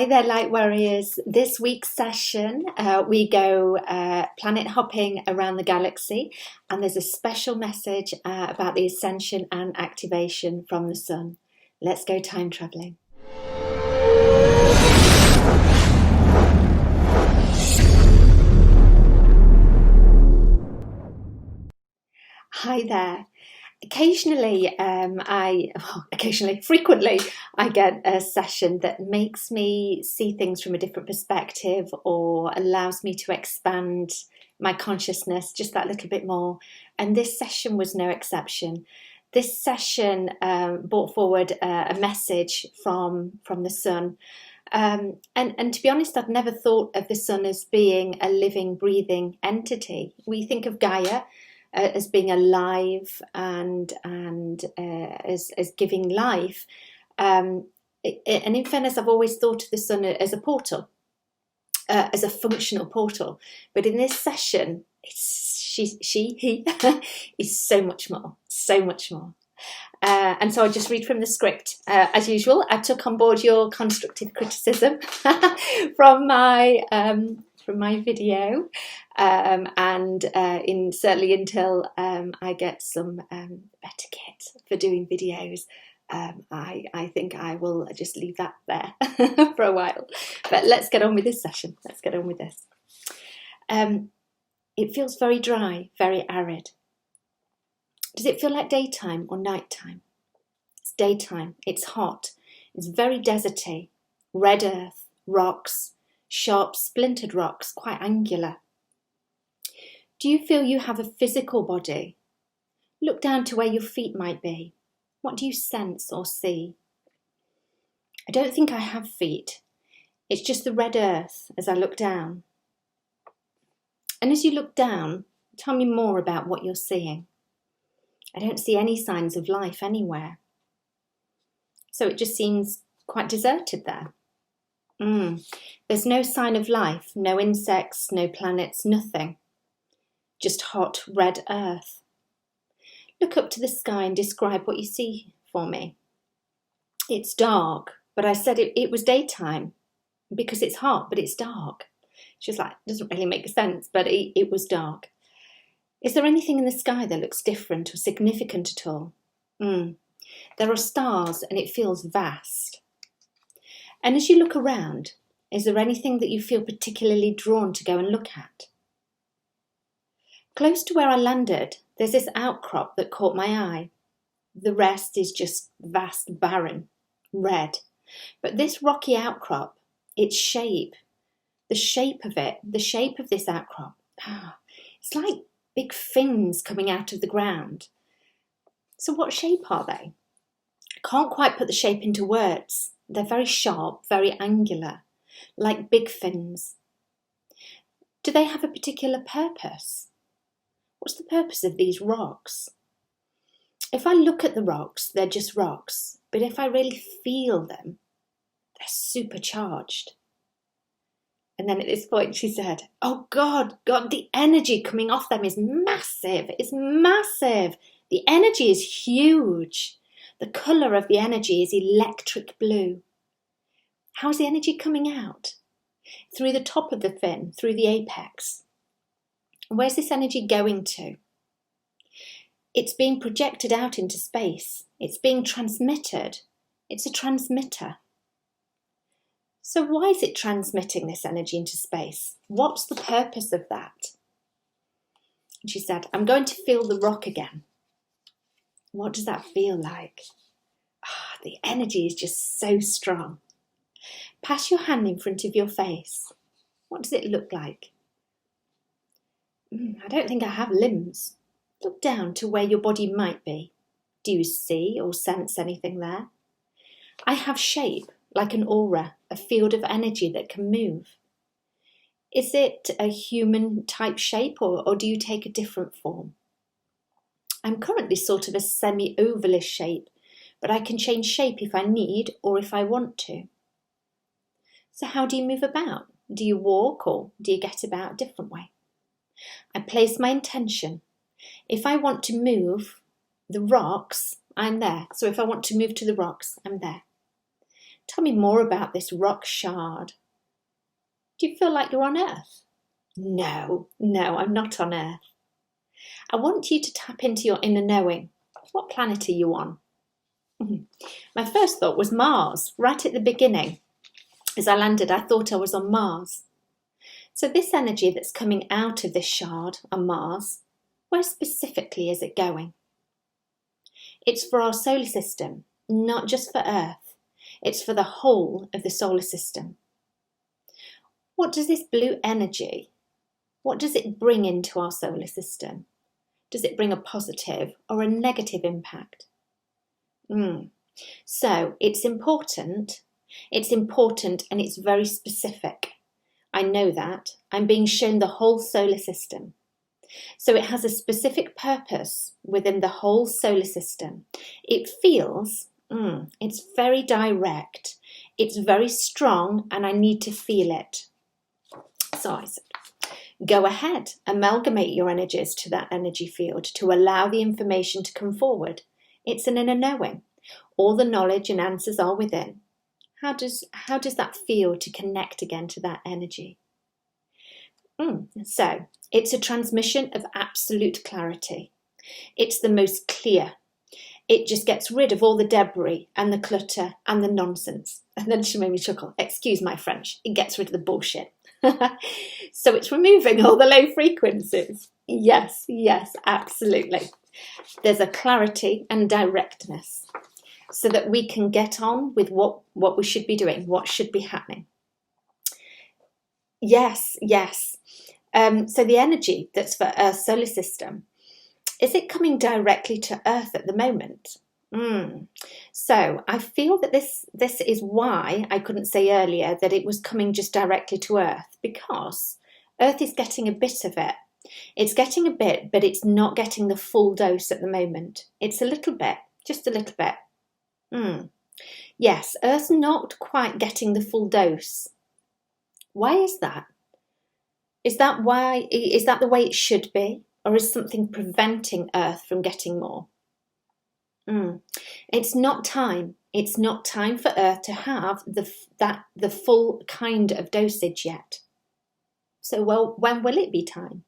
Hi there, Light Warriors. This week's session, we go planet hopping around the galaxy, and there's a special message about the ascension and activation from the sun. Let's go time traveling. Hi there. Frequently, I get a session that makes me see things from a different perspective or allows me to expand my consciousness just that little bit more. And this session was no exception. This session brought forward a message from the sun. And to be honest, I'd never thought of the sun as being a living, breathing entity. We think of Gaia as being alive and as giving life. And in fairness, I've always thought of the sun as a portal, as a functional portal. But in this session, he is so much more, so much more. And so I'll just read from the script. As usual, I took on board your constructive criticism from my video, and certainly until I get some better kit for doing videos, I think I will just leave that there for a while. But let's get on with this session. Let's get on with this. It feels very dry, very arid. Does it feel like daytime or nighttime? It's daytime. It's hot. It's very deserty. Red earth, rocks, sharp splintered rocks, quite angular. Do you feel you have a physical body? Look down to where your feet might be. What do you sense or see? I don't think I have feet. It's just the red earth as I look down. And as you look down, tell me more about what you're seeing. I don't see any signs of life anywhere. So it just seems quite deserted there. There's no sign of life, no insects, no planets, nothing. Just hot, red earth. Look up to the sky and describe what you see for me. It's dark, but I said it was daytime because it's hot, but it's dark. She's like, doesn't really make sense, but it was dark. Is there anything in the sky that looks different or significant at all? There are stars and it feels vast. And as you look around, is there anything that you feel particularly drawn to go and look at? Close to where I landed, there's this outcrop that caught my eye. The rest is just vast, barren, red. But this rocky outcrop, its shape, the shape of it, the shape of this outcrop, it's like big fins coming out of the ground. So what shape are they? I can't quite put the shape into words. They're very sharp, very angular, like big fins. Do they have a particular purpose? What's the purpose of these rocks? If I look at the rocks, they're just rocks. But if I really feel them, they're supercharged. And then at this point she said, oh God, the energy coming off them is massive. It's massive. The energy is huge. The colour of the energy is electric blue. How's the energy coming out? Through the top of the fin, through the apex. Where's this energy going to? It's being projected out into space. It's being transmitted. It's a transmitter. So why is it transmitting this energy into space? What's the purpose of that? And she said, I'm going to feel the rock again. What does that feel like? The energy is just so strong. Pass your hand in front of your face. What does it look like? I don't think I have limbs. Look down to where your body might be. Do you see or sense anything there? I have shape, like an aura, a field of energy that can move. Is it a human type shape or do you take a different form? I'm currently sort of a semi-ovalish shape, but I can change shape if I need or if I want to. So how do you move about? Do you walk or do you get about a different way? I place my intention. If I want to move the rocks, I'm there. So if I want to move to the rocks, I'm there. Tell me more about this rock shard. Do you feel like you're on Earth? No, I'm not on Earth. I want you to tap into your inner knowing. What planet are you on? My first thought was Mars. Right at the beginning, as I landed, I thought I was on Mars. So this energy that's coming out of this shard on Mars, where specifically is it going? It's for our solar system, not just for Earth. It's for the whole of the solar system. What does this blue energy, what does it bring into our solar system? Does it bring a positive or a negative impact? So it's important and it's very specific. I know that. I'm being shown the whole solar system. So it has a specific purpose within the whole solar system. It feels, it's very direct. It's very strong and I need to feel it. So I said, go ahead, amalgamate your energies to that energy field to allow the information to come forward. It's an inner knowing. All the knowledge and answers are within. How does that feel to connect again to that energy? So it's a transmission of absolute clarity. It's the most clear. It just gets rid of all the debris and the clutter and the nonsense. And then she made me chuckle. Excuse my French. It gets rid of the bullshit. So it's removing all the low frequencies. Yes, absolutely. There's a clarity and directness so that we can get on with what we should be doing, what should be happening. Yes. So the energy that's for Earth's solar system, is it coming directly to Earth at the moment? So I feel that this is why I couldn't say earlier that it was coming just directly to Earth, because Earth is getting a bit of it. It's getting a bit, but it's not getting the full dose at the moment. It's a little bit, just a little bit. Yes, Earth's not quite getting the full dose. Why is that? Is that the way it should be? Or is something preventing Earth from getting more? It's not time. It's not time for Earth to have the full kind of dosage yet. So, well, when will it be time?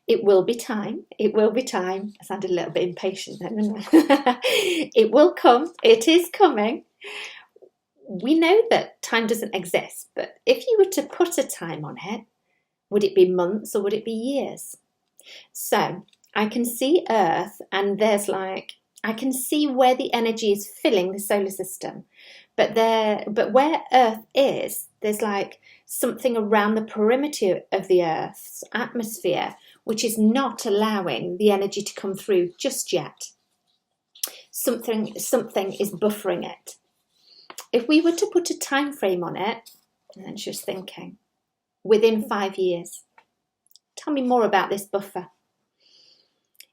It will be time. It will be time. I sounded a little bit impatient then, didn't I? It will come. It is coming. We know that time doesn't exist, but if you were to put a time on it, would it be months or would it be years? So I can see Earth and I can see where the energy is filling the solar system. But where Earth is, there's like something around the perimeter of the Earth's atmosphere which is not allowing the energy to come through just yet. Something is buffering it. If we were to put a time frame on it, and then she was thinking, within 5 years. Tell me more about this buffer.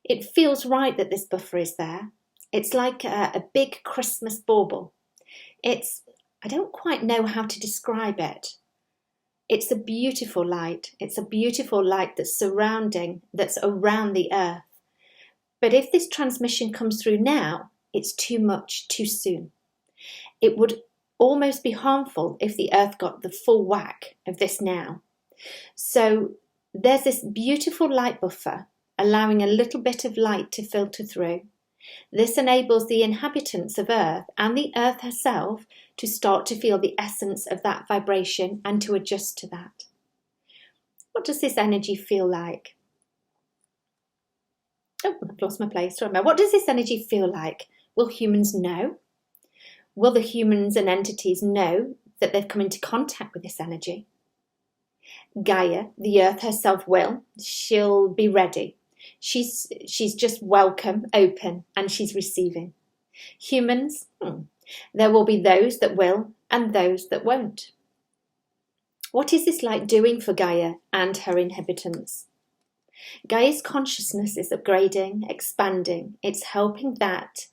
It feels right that this buffer is there. It's like a big Christmas bauble. I don't quite know how to describe it. It's a beautiful light. It's a beautiful light that's around the Earth. But if this transmission comes through now, it's too much, too soon. It would almost be harmful if the Earth got the full whack of this now. So there's this beautiful light buffer allowing a little bit of light to filter through. This enables the inhabitants of Earth and the Earth herself to start to feel the essence of that vibration and to adjust to that. What does this energy feel like? Oh, I've lost my place. Sorry. What does this energy feel like? Will humans know? Will the humans and entities know that they've come into contact with this energy? Gaia, the Earth herself, will. She'll be ready. She's just welcome, open, and she's receiving. Humans, there will be those that will and those that won't. What is this light doing for Gaia and her inhabitants? Gaia's consciousness is upgrading, expanding. It's helping that.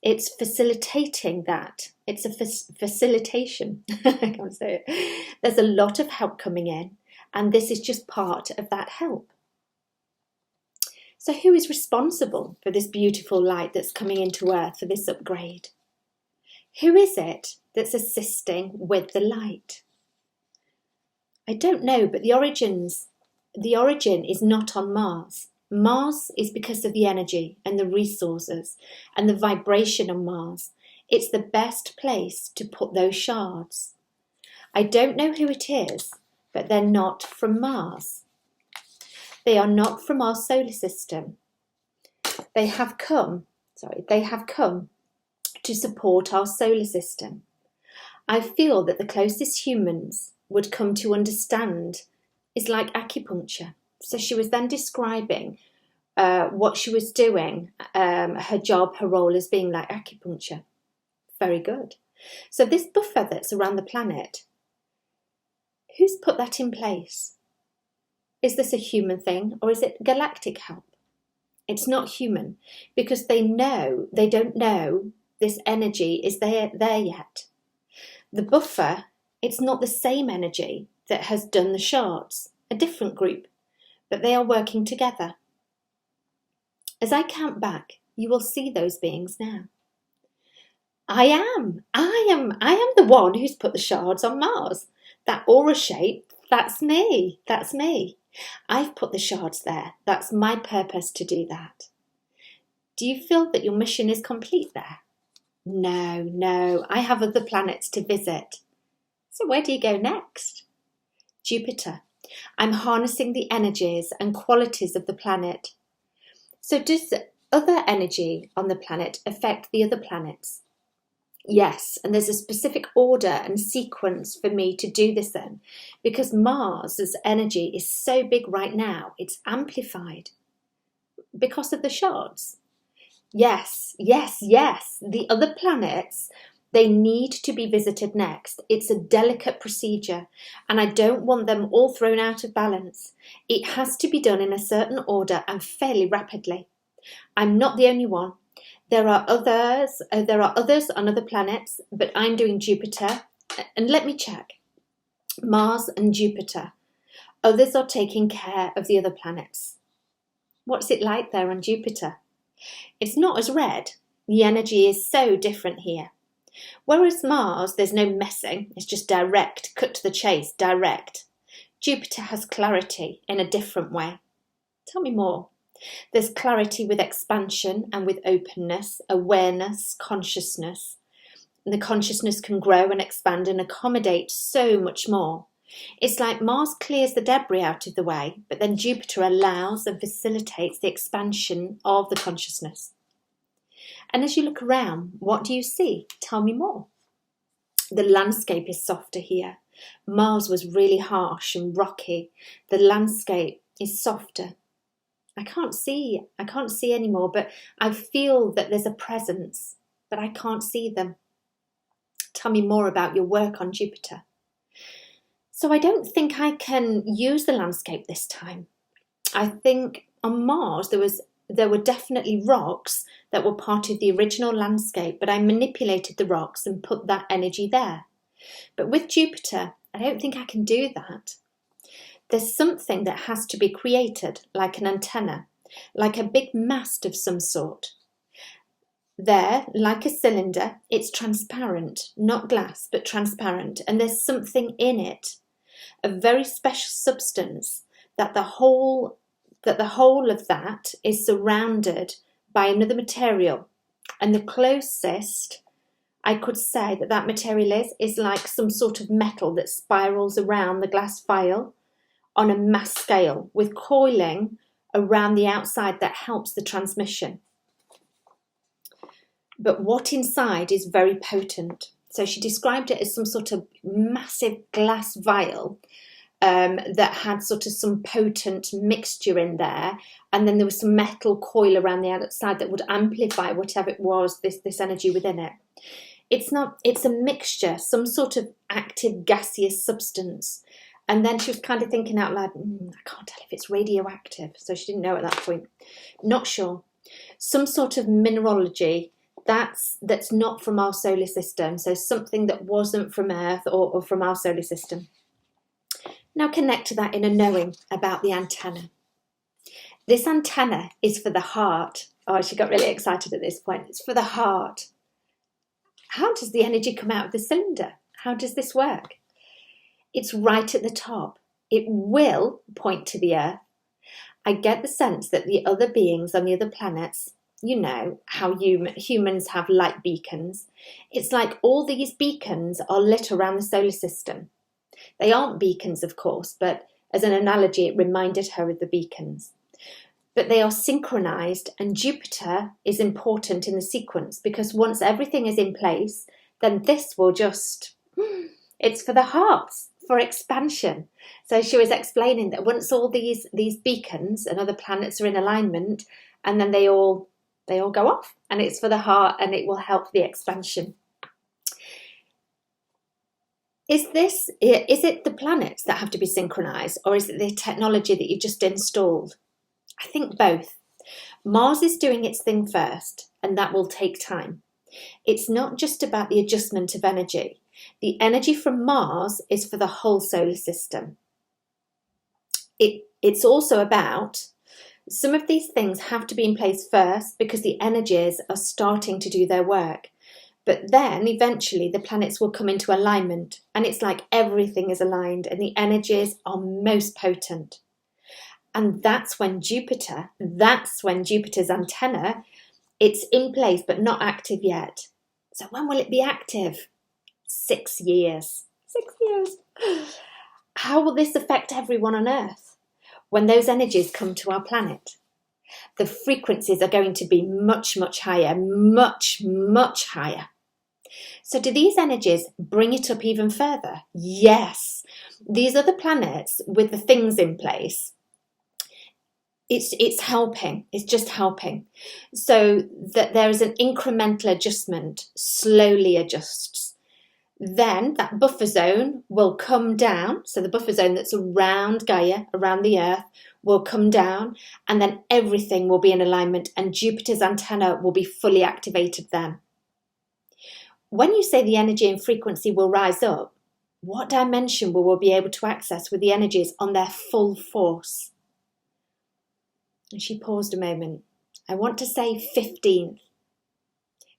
It's facilitating that. It's a facilitation. I can't say it. There's a lot of help coming in, and this is just part of that help. So who is responsible for this beautiful light that's coming into Earth for this upgrade? Who is it that's assisting with the light? I don't know, but the origin is not on Mars. Mars is because of the energy and the resources and the vibration on Mars. It's the best place to put those shards. I don't know who it is, but they're not from Mars. They are not from our solar system. They have come to support our solar system. I feel that the closest humans would come to understand is like acupuncture. So she was then describing what she was doing, her job, her role as being like acupuncture. Very good. So this buffer that's around the planet, who's put that in place? Is this a human thing or is it galactic help? It's not human because they don't know this energy is there yet. The buffer, it's not the same energy that has done the shards, a different group, but they are working together. As I count back, you will see those beings now. I am the one who's put the shards on Mars. That aura shape, that's me. I've put the shards there. That's my purpose to do that. Do you feel that your mission is complete there? No, I have other planets to visit. So where do you go next? Jupiter. I'm harnessing the energies and qualities of the planet. So does other energy on the planet affect the other planets? Yes, and there's a specific order and sequence for me to do this in, because Mars's energy is so big right now, it's amplified because of the shards. Yes. The other planets, they need to be visited next. It's a delicate procedure, and I don't want them all thrown out of balance. It has to be done in a certain order and fairly rapidly. I'm not the only one. There are others on other planets, but I'm doing Jupiter. And let me check. Mars and Jupiter. Others are taking care of the other planets. What's it like there on Jupiter? It's not as red. The energy is so different here. Whereas Mars, there's no messing. It's just direct, cut to the chase, direct. Jupiter has clarity in a different way. Tell me more. There's clarity with expansion and with openness, awareness, consciousness. And the consciousness can grow and expand and accommodate so much more. It's like Mars clears the debris out of the way, but then Jupiter allows and facilitates the expansion of the consciousness. And as you look around, what do you see? Tell me more. The landscape is softer here. Mars was really harsh and rocky. The landscape is softer. I can't see anymore, but I feel that there's a presence, but I can't see them. Tell me more about your work on Jupiter. So I don't think I can use the landscape this time. I think on Mars there were definitely rocks that were part of the original landscape, but I manipulated the rocks and put that energy there. But with Jupiter, I don't think I can do that. There's something that has to be created, like an antenna, like a big mast of some sort. There, like a cylinder, it's transparent, not glass, but transparent, and there's something in it, a very special substance that the whole of that is surrounded by another material. And the closest I could say that material is like some sort of metal that spirals around the glass vial on a mass scale with coiling around the outside that helps the transmission. But what inside is very potent. So she described it as some sort of massive glass vial that had sort of some potent mixture in there, and then there was some metal coil around the outside that would amplify whatever it was, this energy within it. It's a mixture, some sort of active gaseous substance. And then she was kind of thinking out loud, I can't tell if it's radioactive. So she didn't know at that point. Not sure. Some sort of mineralogy that's not from our solar system. So something that wasn't from Earth or from our solar system. Now connect to that inner knowing about the antenna. This antenna is for the heart. Oh, she got really excited at this point. It's for the heart. how does the energy come out of the cylinder? How does this work? It's right at the top. It will point to the Earth. I get the sense that the other beings on the other planets, you know how humans have light beacons. It's like all these beacons are lit around the solar system. They aren't beacons, of course, but as an analogy, it reminded her of the beacons. But they are synchronized, and Jupiter is important in the sequence because once everything is in place, then this will just, it's for the hearts, for expansion. So she was explaining that once all these beacons and other planets are in alignment, and then they all go off, and it's for the heart, and it will help the expansion. Is it the planets that have to be synchronized, or is it the technology that you've just installed? I think both. Mars is doing its thing first, and that will take time. It's not just about the adjustment of energy. The energy from Mars is for the whole solar system. It's also about, some of these things have to be in place first because the energies are starting to do their work. But then eventually the planets will come into alignment, and it's like everything is aligned and the energies are most potent. And that's when Jupiter's antenna, it's in place but not active yet. So when will it be active? 6 years. 6 years. How will this affect everyone on Earth when those energies come to our planet? The frequencies are going to be much, much higher, much, much higher. So do these energies bring it up even further? Yes. These other planets with the things in place, it's helping. It's just helping. So that there is an incremental adjustment, slowly adjusts. Then that buffer zone will come down. So the buffer zone that's around Gaia, around the Earth, will come down, and then everything will be in alignment, and Jupiter's antenna will be fully activated then. When you say the energy and frequency will rise up, what dimension will we be able to access with the energies on their full force? And she paused a moment. I want to say 15th.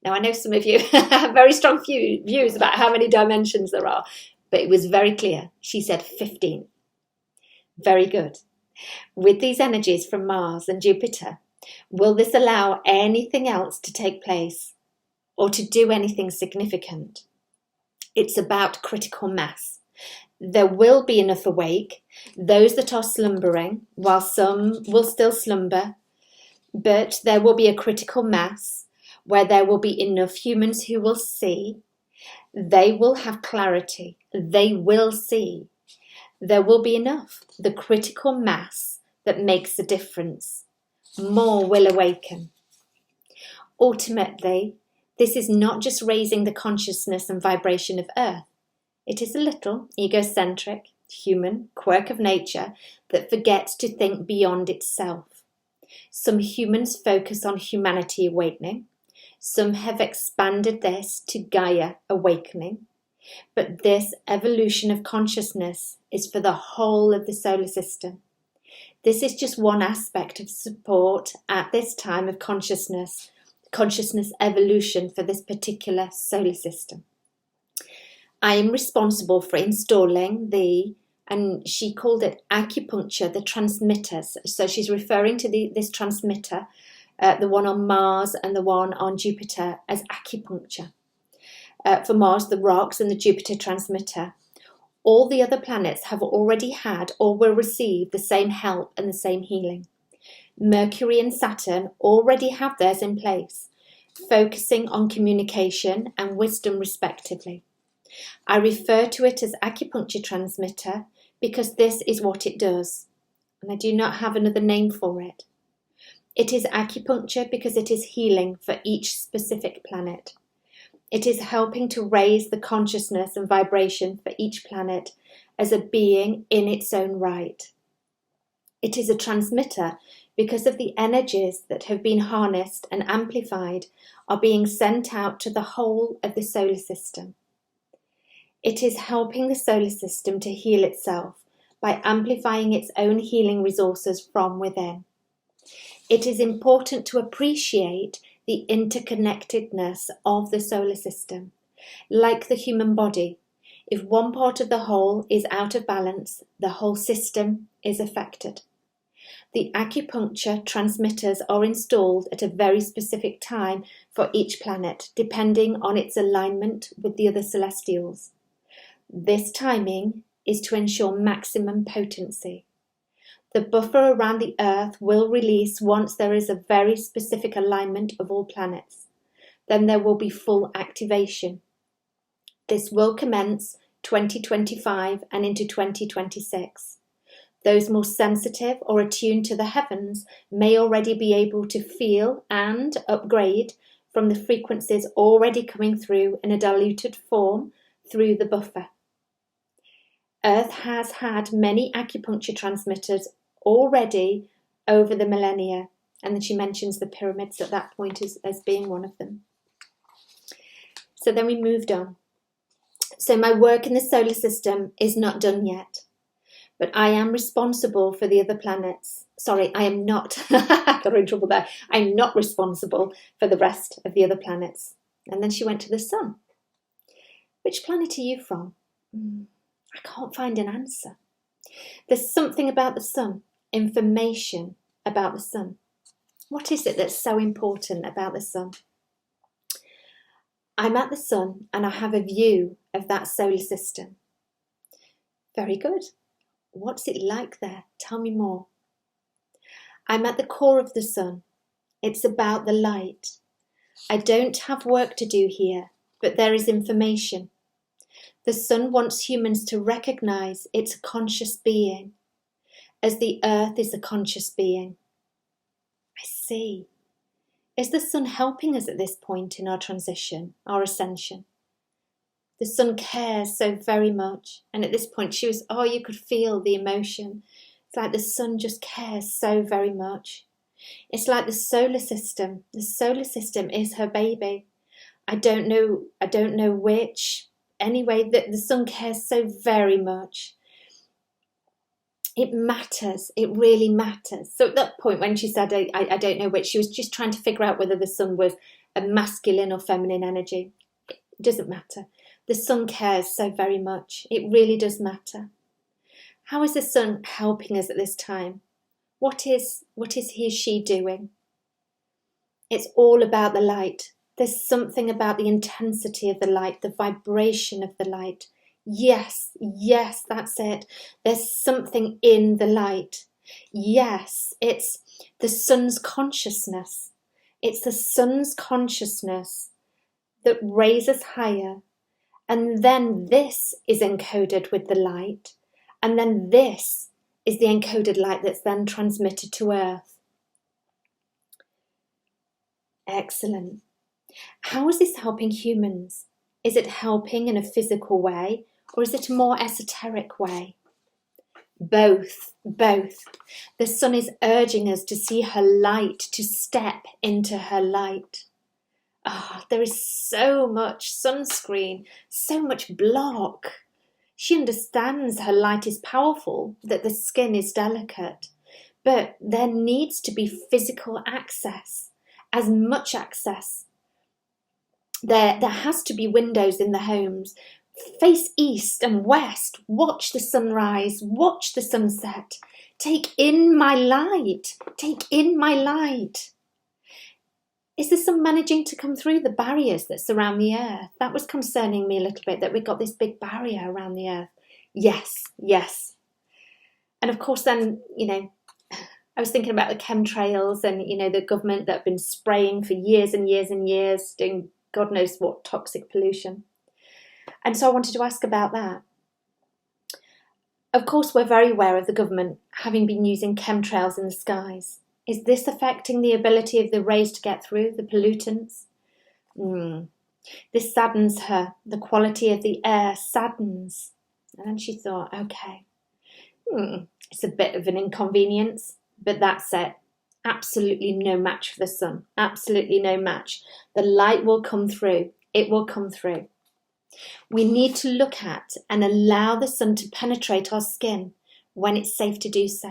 Now, I know some of you have very strong views about how many dimensions there are, but it was very clear. She said 15. Very good. With these energies from Mars and Jupiter, will this allow anything else to take place or to do anything significant? It's about critical mass. There will be enough awake, those that are slumbering, while some will still slumber, but there will be a critical mass where there will be enough humans who will see. They will have clarity. They will see. There will be enough. The critical mass that makes a difference. More will awaken. Ultimately, this is not just raising the consciousness and vibration of Earth. It is a little egocentric, human quirk of nature that forgets to think beyond itself. Some humans focus on humanity awakening. Some have expanded this to Gaia awakening. But this evolution of consciousness is for the whole of the solar system. This is just one aspect of support at this time of consciousness evolution for this particular solar system. I am responsible for installing and she called it acupuncture, the transmitters. So she's referring to this transmitter, the one on Mars and the one on Jupiter, as acupuncture. For Mars, the rocks, and the Jupiter transmitter. All the other planets have already had or will receive the same help and the same healing. Mercury and Saturn already have theirs in place, focusing on communication and wisdom respectively. I refer to it as acupuncture transmitter because this is what it does, and I do not have another name for it. It is acupuncture because it is healing for each specific planet. It is helping to raise the consciousness and vibration for each planet as a being in its own right. It is a transmitter because of the energies that have been harnessed and amplified are being sent out to the whole of the solar system. It is helping the solar system to heal itself by amplifying its own healing resources from within. It is important to appreciate the interconnectedness of the solar system Like the human body, if one part of the whole is out of balance, the whole system is affected. The acupuncture transmitters are installed at a very specific time for each planet, depending on its alignment with the other celestials. This timing is to ensure maximum potency. The buffer around the Earth will release once there is a very specific alignment of all planets. Then there will be full activation. This will commence 2025 and into 2026. Those more sensitive or attuned to the heavens may already be able to feel and upgrade from the frequencies already coming through in a diluted form through the buffer. Earth has had many acupuncture transmitters already over the millennia, and then she mentions the pyramids at that point as being one of them. So then we moved on. So my work in the solar system is not done yet, but I am responsible for the other planets. Sorry, I am not. I got in trouble there. I'm not responsible for the rest of the other planets. And then she went to the sun. Which planet are you from? I can't find an answer. There's something about the sun, information about the sun. What is it that's so important about the sun? I'm at the sun and I have a view of that solar system. Very good. What's it like there? Tell me more. I'm at the core of the sun. It's about the light. I don't have work to do here, but there is information. The sun wants humans to recognize it's a conscious being, as the earth is a conscious being. I see. Is the sun helping us at this point in our transition, our ascension? The sun cares so very much. And at this point she was, you could feel the emotion. It's like the sun just cares so very much. It's like the solar system. The solar system is her baby. I don't know which. Anyway, the sun cares so very much. It matters. It really matters. So at that point when she said, I don't know which, she was just trying to figure out whether the sun was a masculine or feminine energy. It doesn't matter. The sun cares so very much. It really does matter. How is the sun helping us at this time? What is he or she doing? It's all about the light. There's something about the intensity of the light, the vibration of the light. Yes, that's it. There's something in the light. Yes, it's the sun's consciousness. It's the sun's consciousness that raises higher. And then this is encoded with the light. And then this is the encoded light that's then transmitted to Earth. Excellent. How is this helping humans? Is it helping in a physical way, or is it a more esoteric way? Both. The sun is urging us to see her light, to step into her light. There is so much sunscreen, so much block. She understands her light is powerful, that the skin is delicate, but there needs to be physical access, as much access. There has to be windows in the homes. Face east and west. Watch the sunrise. Watch the sunset. Take in my light. Take in my light. Is the sun managing to come through the barriers that surround the earth? That was concerning me a little bit, that we've got this big barrier around the earth. Yes. And of course then, I was thinking about the chemtrails and, the government that have been spraying for years and years and years, doing God knows what toxic pollution. And so I wanted to ask about that. Of course, we're very aware of the government having been using chemtrails in the skies. Is this affecting the ability of the rays to get through, the pollutants? This saddens her. The quality of the air saddens. And then she thought, okay, it's a bit of an inconvenience, but that's it. Absolutely no match for the sun. Absolutely no match. The light will come through. It will come through. We need to look at and allow the sun to penetrate our skin when it's safe to do so.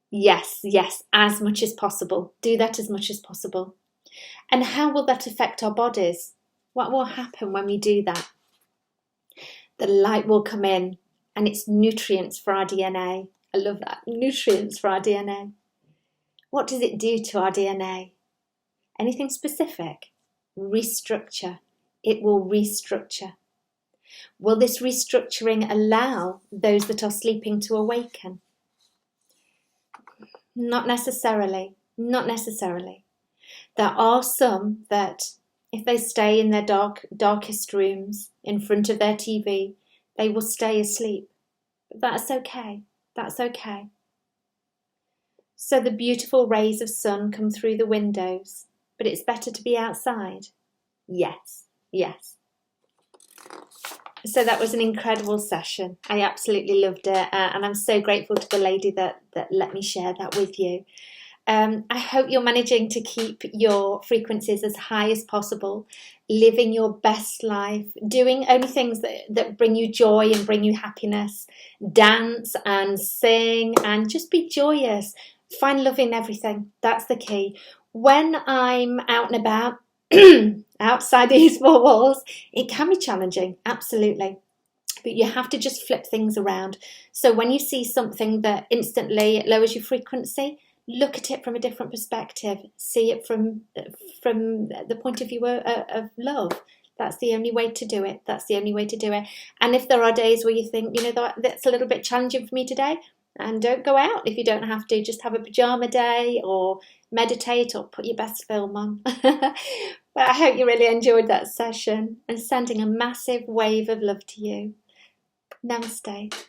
Yes, as much as possible. Do that as much as possible. And how will that affect our bodies? What will happen when we do that? The light will come in, and it's nutrients for our DNA. I love that. Nutrients for our DNA. What does it do to our DNA? Anything specific? Restructure. It will restructure. Will this restructuring allow those that are sleeping to awaken? Not necessarily. Not necessarily. There are some that, if they stay in their darkest rooms in front of their TV, they will stay asleep. But that's okay. That's okay. So the beautiful rays of sun come through the windows, but it's better to be outside. Yes, yes. So that was an incredible session. I absolutely loved it, and I'm so grateful to the lady that let me share that with you. I hope you're managing to keep your frequencies as high as possible, living your best life, doing only things that bring you joy and bring you happiness, dance and sing and just be joyous. Find love in everything. That's the key. When I'm out and about, outside these four walls, it can be challenging, absolutely. But you have to just flip things around. So when you see something that instantly lowers your frequency, look at it from a different perspective. See it from the point of view of love. That's the only way to do it. That's the only way to do it. And if there are days where you think, that's a little bit challenging for me today, and don't go out if you don't have to. Just have a pajama day or meditate or put your best film on. But I hope you really enjoyed that session, and sending a massive wave of love to you. Namaste.